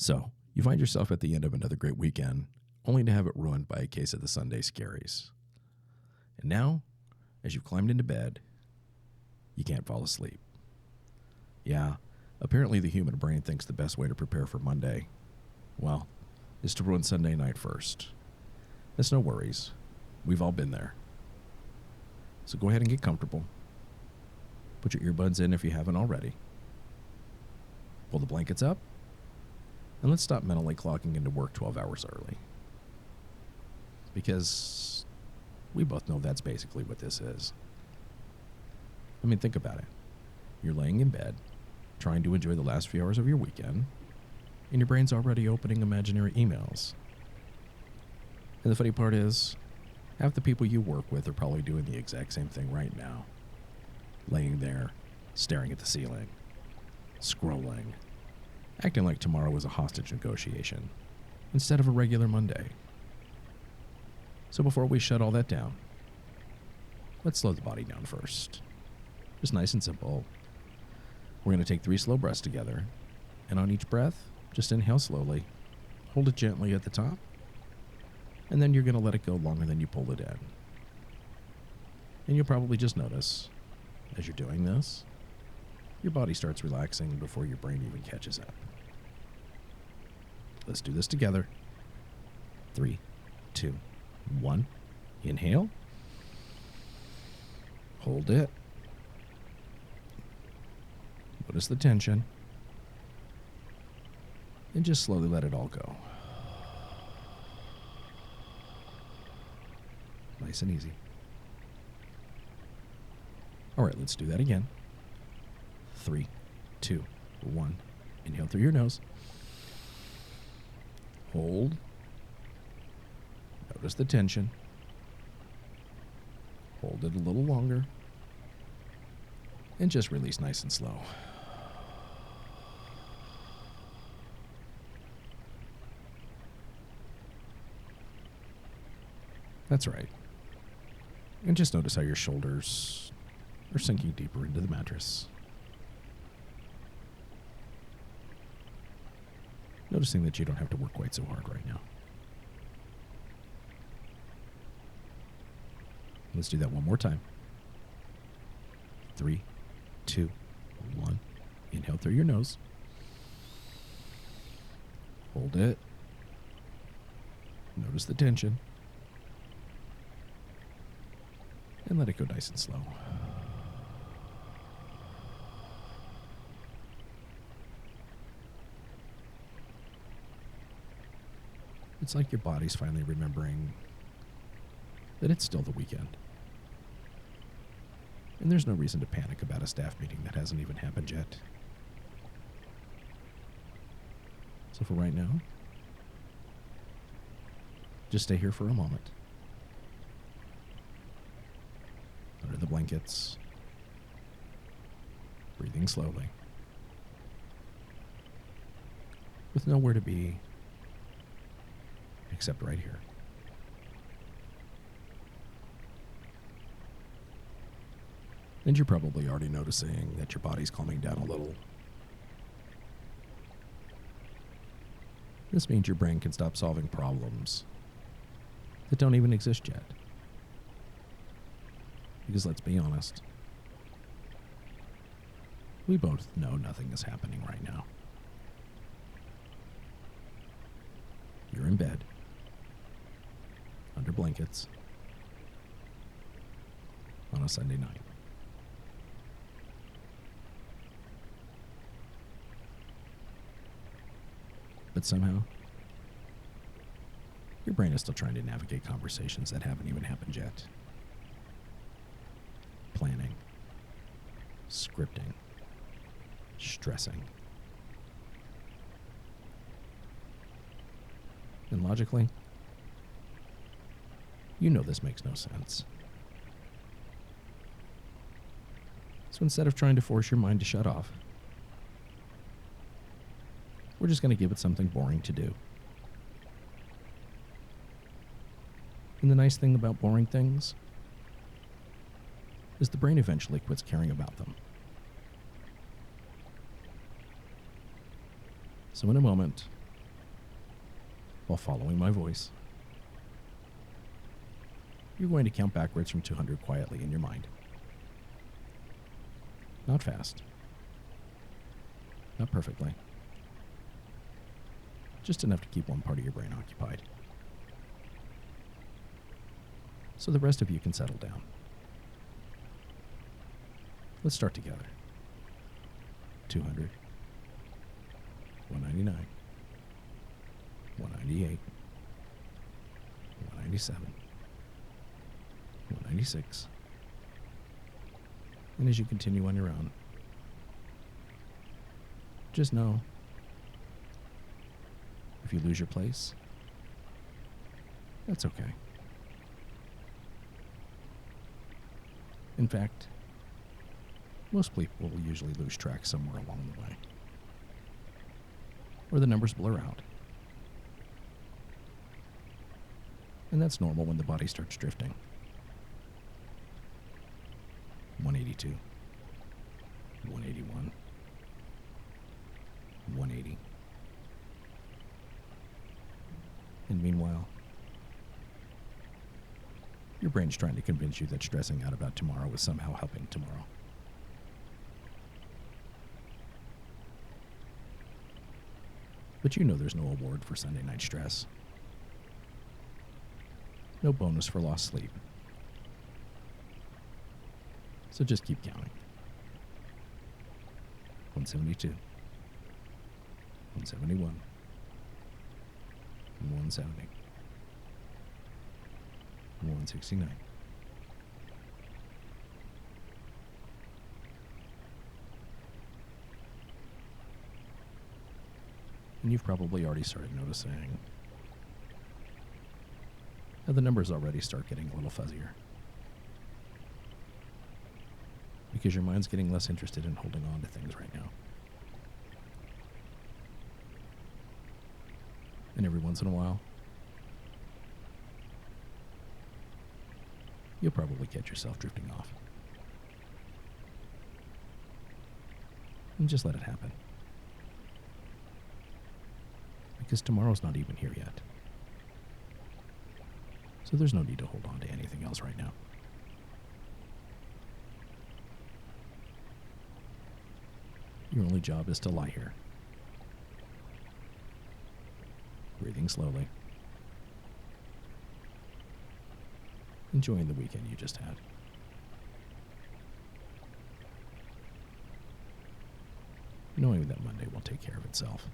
So, you find yourself at the end of another great weekend, only to have it ruined by a case of the Sunday Scaries. And now, as you've climbed into bed, you can't fall asleep. Yeah, apparently the human brain thinks the best way to prepare for Monday, well, is to ruin Sunday night first. It's no worries. We've all been there. So go ahead and get comfortable. Put your earbuds in if you haven't already. Pull the blankets up. And let's stop mentally clocking into work 12 hours early. Because we both know that's basically what this is. I mean, think about it. You're laying in bed, trying to enjoy the last few hours of your weekend, and your brain's already opening imaginary emails. And the funny part is, half the people you work with are probably doing the exact same thing right now. Laying there, staring at the ceiling, scrolling, acting like tomorrow was a hostage negotiation instead of a regular Monday. So before we shut all that down, let's slow the body down first. Just nice and simple. We're going to take 3 slow breaths together, and on each breath, just inhale slowly, hold it gently at the top, and then you're going to let it go longer than you pull it in. And you'll probably just notice, as you're doing this, your body starts relaxing before your brain even catches up. Let's do this together. 3, 2, 1. Inhale. Hold it. Notice the tension. And just slowly let it all go. Nice and easy. All right, let's do that again. 3, 2, 1. Inhale through your nose. Hold. Notice the tension. Hold it a little longer. And just release nice and slow. That's right. And just notice how your shoulders are sinking deeper into the mattress. Noticing that you don't have to work quite so hard right now. Let's do that one more time. 3, 2, 1. Inhale through your nose. Hold it. Notice the tension. And let it go nice and slow. It's like your body's finally remembering that it's still the weekend. And there's no reason to panic about a staff meeting that hasn't even happened yet. So for right now, just stay here for a moment. Under the blankets, breathing slowly, with nowhere to be except right here. And you're probably already noticing that your body's calming down a little. This means your brain can stop solving problems that don't even exist yet. Because let's be honest, we both know nothing is happening right now. You're in bed, under blankets, on a Sunday night. But somehow, your brain is still trying to navigate conversations that haven't even happened yet. Planning, scripting, stressing. And logically, you know this makes no sense. So instead of trying to force your mind to shut off, we're just going to give it something boring to do. And the nice thing about boring things is the brain eventually quits caring about them. So in a moment, while following my voice. You're going to count backwards from 200 quietly in your mind. Not fast. Not perfectly. Just enough to keep one part of your brain occupied. So the rest of you can settle down. Let's start together. 200. 199. 198. 197. 196. And as you continue on your own, just know, if you lose your place, that's okay. In fact, most people will usually lose track somewhere along the way, or the numbers blur out. And that's normal when the body starts drifting. 182, 181, 180. And meanwhile, your brain's trying to convince you that stressing out about tomorrow is somehow helping tomorrow. But you know there's no award for Sunday night stress. No bonus for lost sleep. So just keep counting. 172. 171. 170. 169. And you've probably already started noticing how the numbers already start getting a little fuzzier. Because your mind's getting less interested in holding on to things right now. And every once in a while, you'll probably catch yourself drifting off. And just let it happen. Because tomorrow's not even here yet. So there's no need to hold on to anything else right now. Your only job is to lie here, breathing slowly, enjoying the weekend you just had. Knowing that Monday will take care of itself.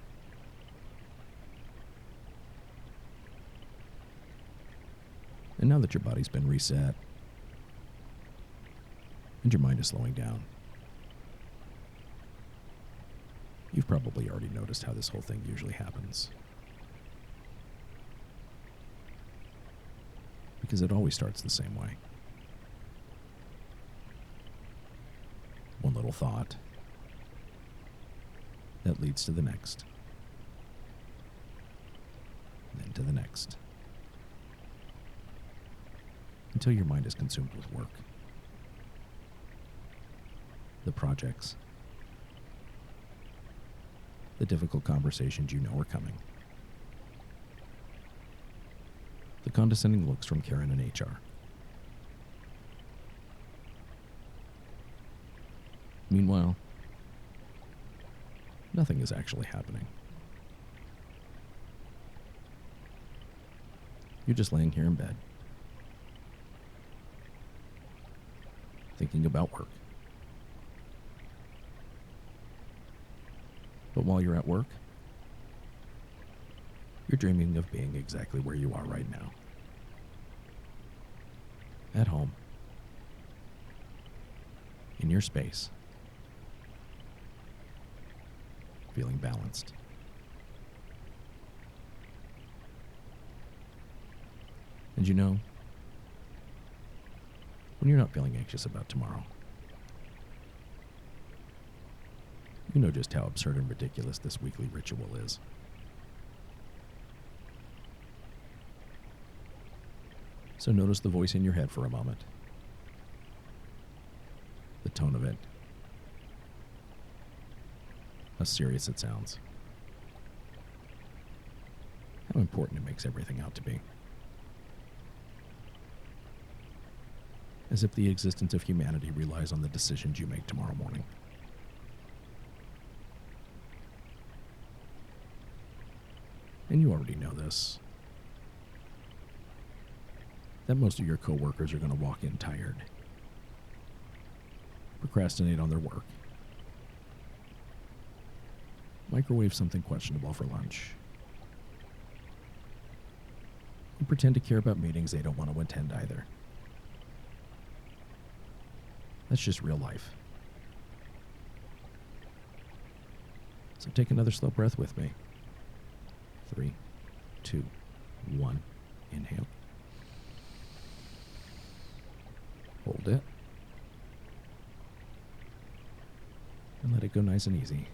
And now that your body's been reset, and your mind is slowing down, you've probably already noticed how this whole thing usually happens. Because it always starts the same way. One little thought that leads to the next, then to the next, until your mind is consumed with work, the projects, the difficult conversations you know are coming, the condescending looks from Karen and HR. Meanwhile, nothing is actually happening. You're just laying here in bed, thinking about work. But while you're at work, you're dreaming of being exactly where you are right now. At home. In your space. Feeling balanced. And you know, when you're not feeling anxious about tomorrow, you know just how absurd and ridiculous this weekly ritual is. So notice the voice in your head for a moment. The tone of it. How serious it sounds. how important it makes everything out to be. As if the existence of humanity relies on the decisions you make tomorrow morning. And you already know this, that most of your coworkers are going to walk in tired, procrastinate on their work, microwave something questionable for lunch, and pretend to care about meetings they don't want to attend either. That's just real life. So take another slow breath with me. 3, 2, 1. Inhale. Hold it. And let it go nice and easy.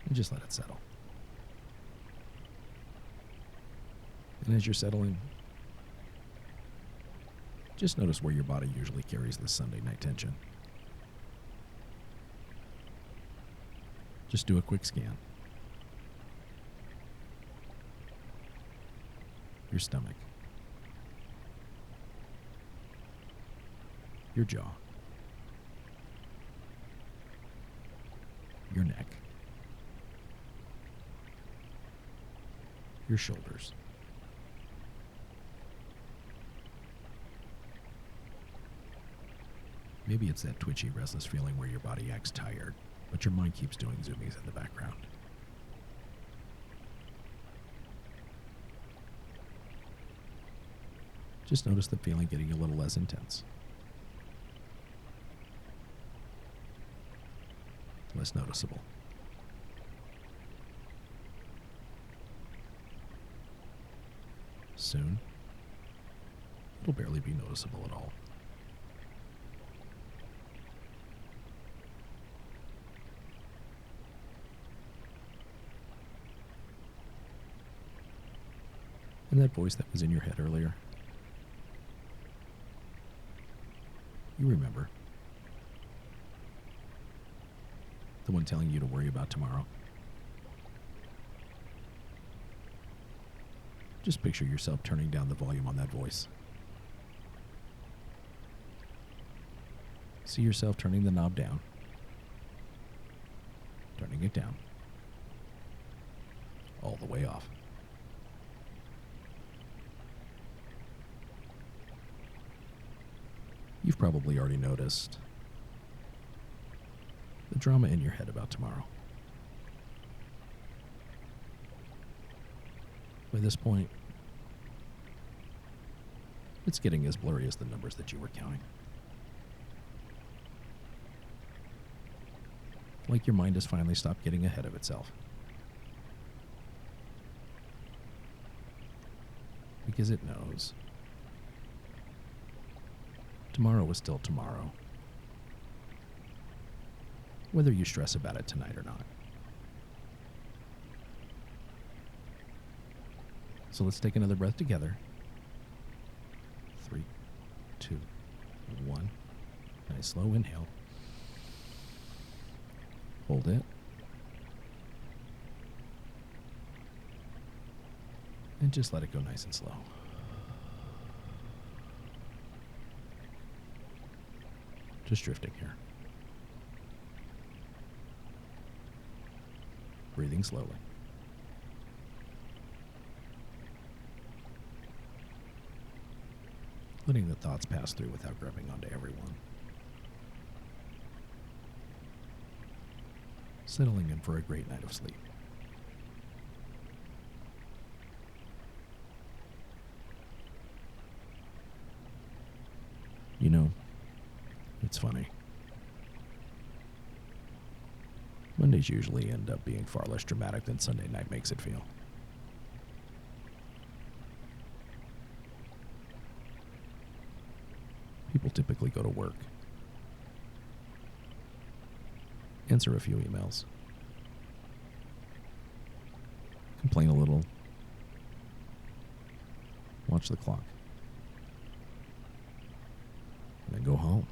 And just let it settle. And as you're settling, just notice where your body usually carries this Sunday night tension. Just do a quick scan. Your stomach. Your jaw. Your neck. Your shoulders. Maybe it's that twitchy, restless feeling where your body acts tired, but your mind keeps doing zoomies in the background. Just notice the feeling getting a little less intense. Less noticeable. Soon, it'll barely be noticeable at all. And that voice that was in your head earlier, you remember. The one telling you to worry about tomorrow. Just picture yourself turning down the volume on that voice. See yourself turning the knob down. Turning it down. All the way off. You've probably already noticed the drama in your head about tomorrow. By this point, it's getting as blurry as the numbers that you were counting. Like your mind has finally stopped getting ahead of itself. Because it knows tomorrow is still tomorrow, whether you stress about it tonight or not. So let's take another breath together. 3, 2, 1. Nice slow inhale. Hold it. And just let it go nice and slow. Just drifting here. Breathing slowly. Letting the thoughts pass through without grabbing onto everyone. Settling in for a great night of sleep. You know, it's funny. Mondays usually end up being far less dramatic than Sunday night makes it feel. People typically go to work, answer a few emails, complain a little, watch the clock, and then go home.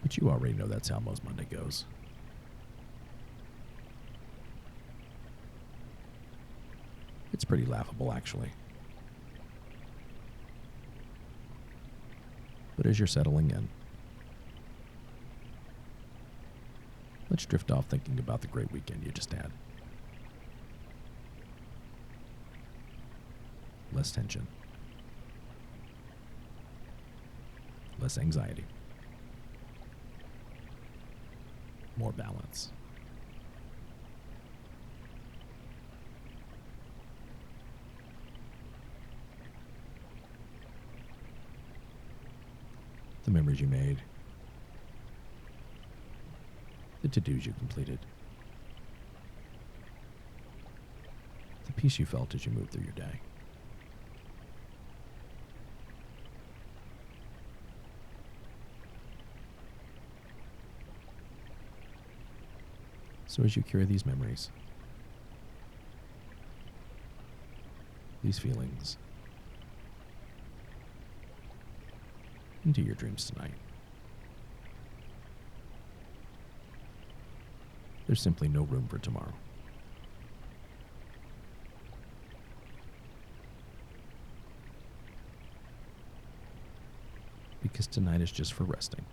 But you already know that's how most Monday goes. It's pretty laughable, actually. But as you're settling in, let's drift off thinking about the great weekend you just had. Less tension. Less anxiety. More balance. The memories you made. The to-dos you completed. The peace you felt as you moved through your day. So as you carry these memories, these feelings, into your dreams tonight, there's simply no room for tomorrow. Because tonight is just for resting.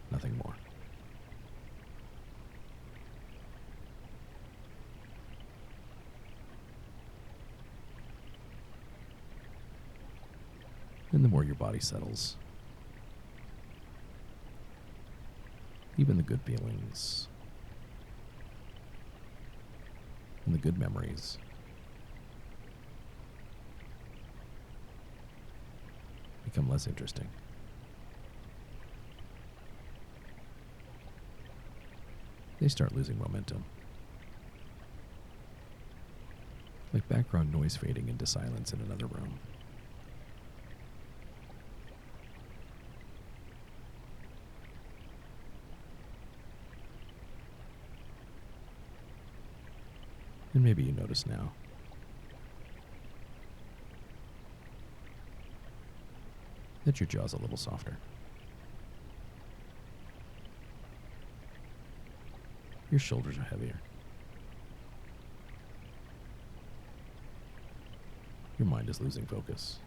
Nothing more. And the more your body settles, even the good feelings and the good memories become less interesting. They start losing momentum. Like background noise fading into silence in another room. And maybe you notice now that your jaw's a little softer. Your shoulders are heavier. Your mind is losing focus.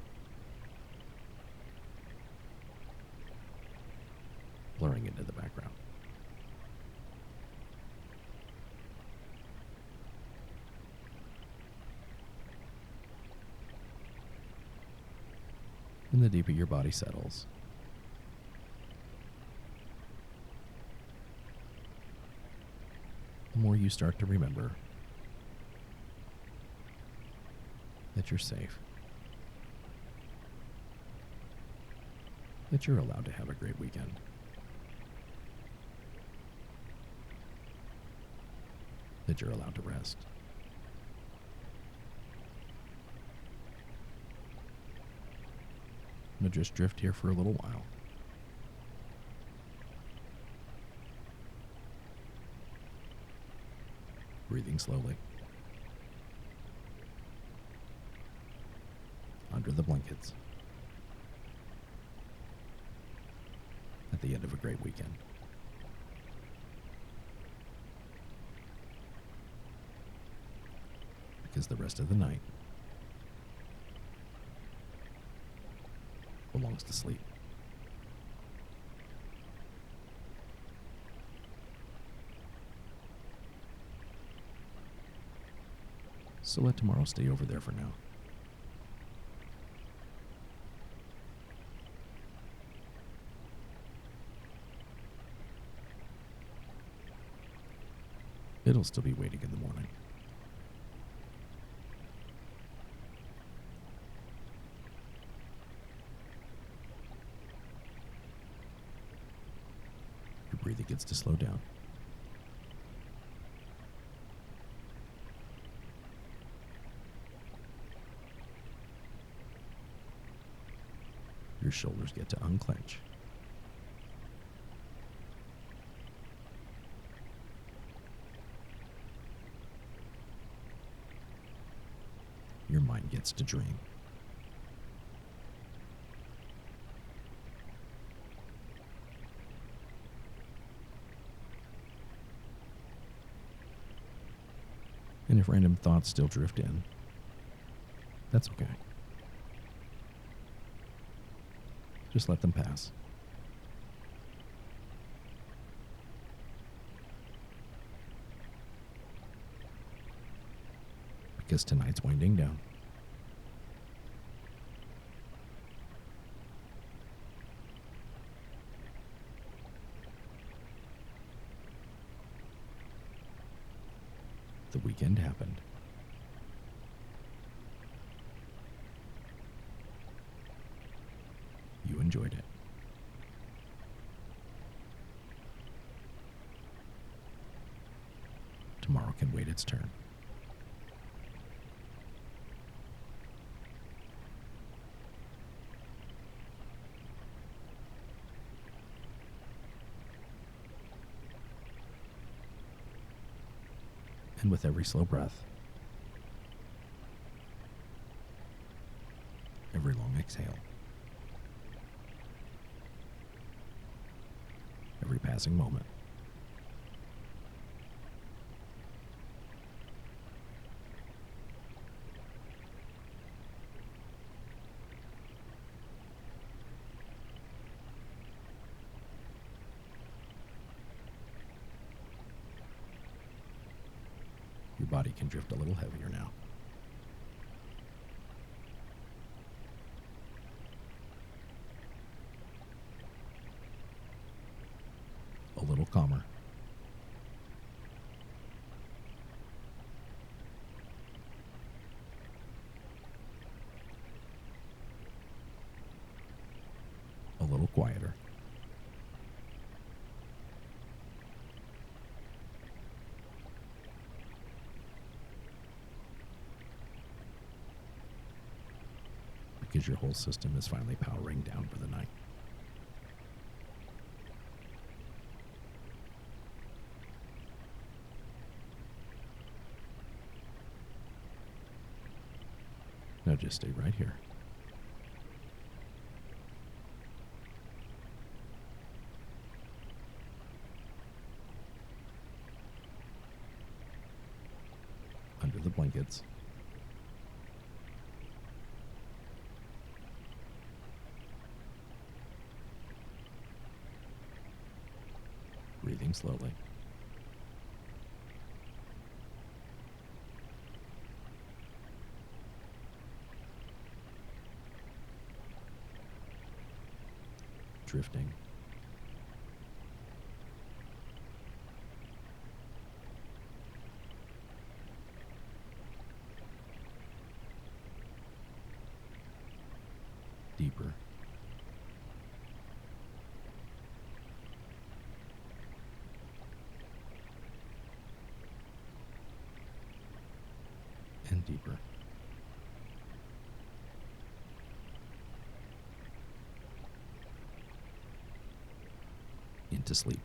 Blurring into the background. And the deeper your body settles, the more you start to remember that you're safe, that you're allowed to have a great weekend, that you're allowed to rest. I'm gonna just drift here for a little while. Breathing slowly. Under the blankets. At the end of a great weekend. Because the rest of the night belongs to sleep. So let tomorrow stay over there for now. It'll still be waiting in the morning. Your breathing gets to slow down. Your shoulders get to unclench. Your mind gets to dream. And if random thoughts still drift in, that's okay. Just let them pass. Because tonight's winding down. The weekend happened. You enjoyed it. Tomorrow can wait its turn. And with every slow breath, every long exhale, every passing moment, your body can drift a little heavier now. A little calmer. A little quieter. Because your whole system is finally powering down for the night. Now just stay right here. Under the blankets. Breathing slowly. Drifting. Deeper. And deeper. Into sleep.